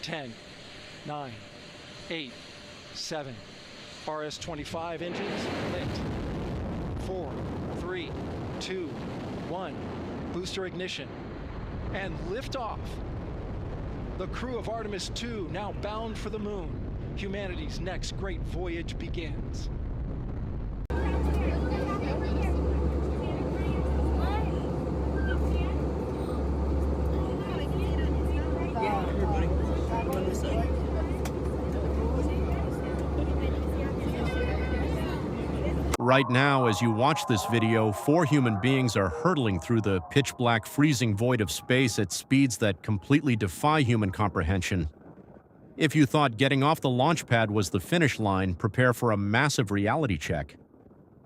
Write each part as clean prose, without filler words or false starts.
10, 9, 8, 7. RS-25 engines lit. 4, 3, 2, 1. Booster ignition. And liftoff. The crew of Artemis II now bound for the moon. Humanity's next great voyage begins. Right now, as you watch this video, 4 human beings are hurtling through the pitch-black freezing void of space at speeds that completely defy human comprehension. If you thought getting off the launch pad was the finish line, prepare for a massive reality check.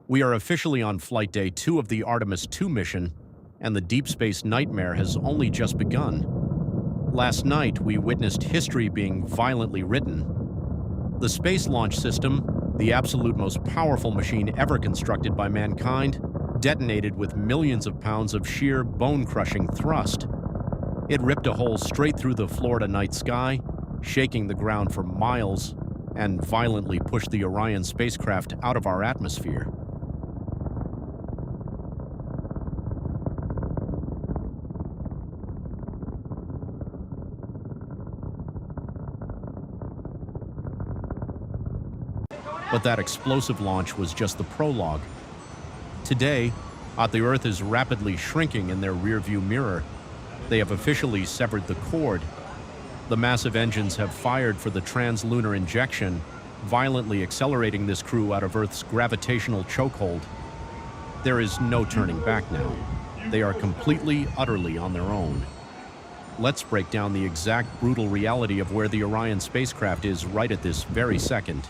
We are officially on Flight Day 2 of the Artemis II mission, and the deep space nightmare has only just begun. Last night, we witnessed history being violently written. The Space Launch System, the absolute most powerful machine ever constructed by mankind, detonated with millions of pounds of sheer bone-crushing thrust. It ripped a hole straight through the Florida night sky, shaking the ground for miles, and violently pushed the Orion spacecraft out of our atmosphere. But that explosive launch was just the prologue. Today, the Earth is rapidly shrinking in their rearview mirror. They have officially severed the cord. The massive engines have fired for the Trans-Lunar injection, violently accelerating this crew out of Earth's gravitational chokehold. There is no turning back now. They are completely, utterly on their own. Let's break down the exact brutal reality of where the Orion spacecraft is right at this very second.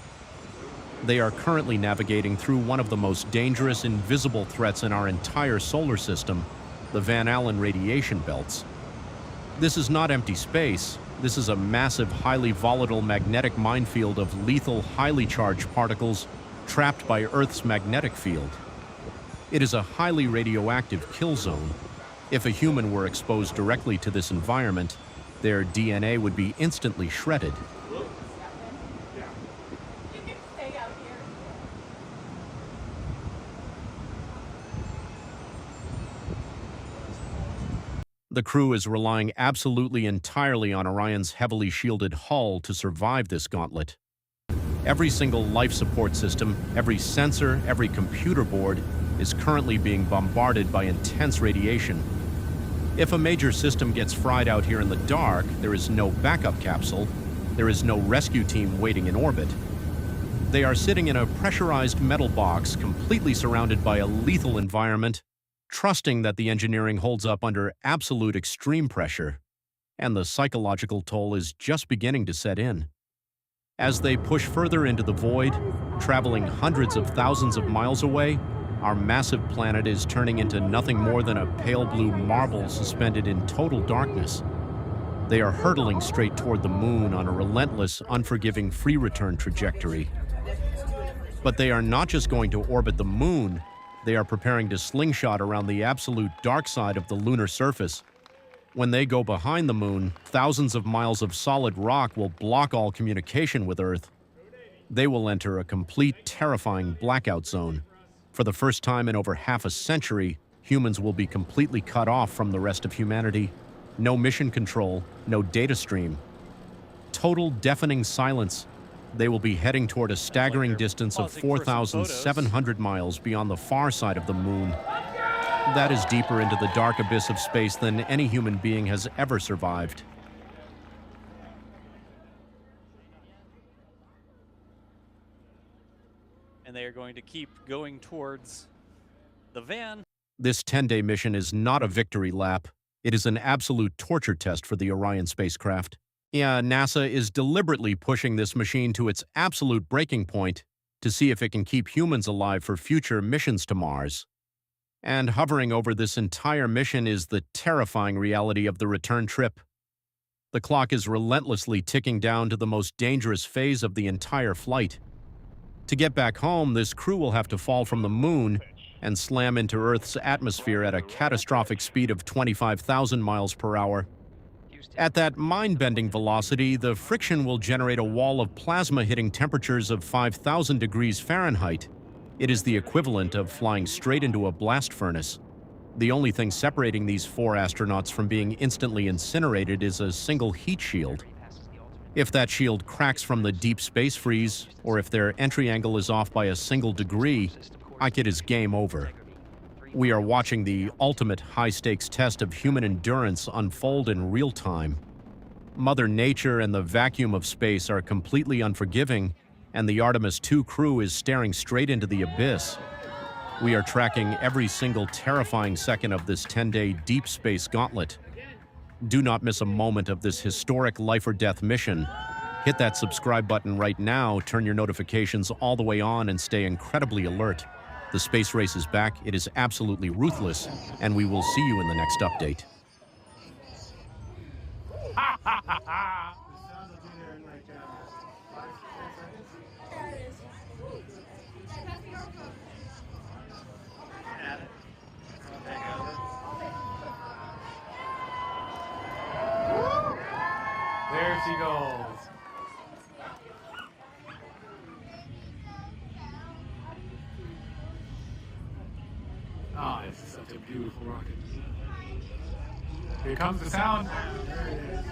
They are currently navigating through one of the most dangerous invisible threats in our entire solar system, the Van Allen radiation belts. This is not empty space. This is a massive, highly volatile magnetic minefield of lethal, highly charged particles trapped by Earth's magnetic field. It is a highly radioactive kill zone. If a human were exposed directly to this environment, their DNA would be instantly shredded. The crew is relying absolutely entirely on Orion's heavily shielded hull to survive this gauntlet. Every single life support system, every sensor, every computer board is currently being bombarded by intense radiation. If a major system gets fried out here in the dark, there is no backup capsule, there is no rescue team waiting in orbit. They are sitting in a pressurized metal box completely surrounded by a lethal environment, trusting that the engineering holds up under absolute extreme pressure, and the psychological toll is just beginning to set in. As they push further into the void, traveling hundreds of thousands of miles away, our massive planet is turning into nothing more than a pale blue marble suspended in total darkness. They are hurtling straight toward the moon on a relentless, unforgiving free return trajectory. But they are not just going to orbit the moon, they are preparing to slingshot around the absolute dark side of the lunar surface. When they go behind the moon, thousands of miles of solid rock will block all communication with Earth. They will enter a complete, terrifying blackout zone. For the first time in over half a century, humans will be completely cut off from the rest of humanity. No mission control, no data stream. Total deafening silence. They will be heading toward a staggering distance of 4,700 miles beyond the far side of the moon. That is deeper into the dark abyss of space than any human being has ever survived. And they are going to keep going towards the van. This 10-day mission is not a victory lap. It is an absolute torture test for the Orion spacecraft. Yeah, NASA is deliberately pushing this machine to its absolute breaking point to see if it can keep humans alive for future missions to Mars. And hovering over this entire mission is the terrifying reality of the return trip. The clock is relentlessly ticking down to the most dangerous phase of the entire flight. To get back home, this crew will have to fall from the moon and slam into Earth's atmosphere at a catastrophic speed of 25,000 miles per hour. At that mind-bending velocity, the friction will generate a wall of plasma hitting temperatures of 5,000 degrees Fahrenheit. It is the equivalent of flying straight into a blast furnace. The only thing separating these 4 astronauts from being instantly incinerated is a single heat shield. If that shield cracks from the deep space freeze, or if their entry angle is off by a single degree, it is game over. We are watching the ultimate high-stakes test of human endurance unfold in real time. Mother Nature and the vacuum of space are completely unforgiving, and the Artemis II crew is staring straight into the abyss. We are tracking every single terrifying second of this 10-day deep space gauntlet. Do not miss a moment of this historic life-or-death mission. Hit that subscribe button right now, turn your notifications all the way on, and stay incredibly alert. The space race is back, it is absolutely ruthless, and we will see you in the next update. There she goes. Oh, this is such a beautiful rocket. Here comes the sound. There it is.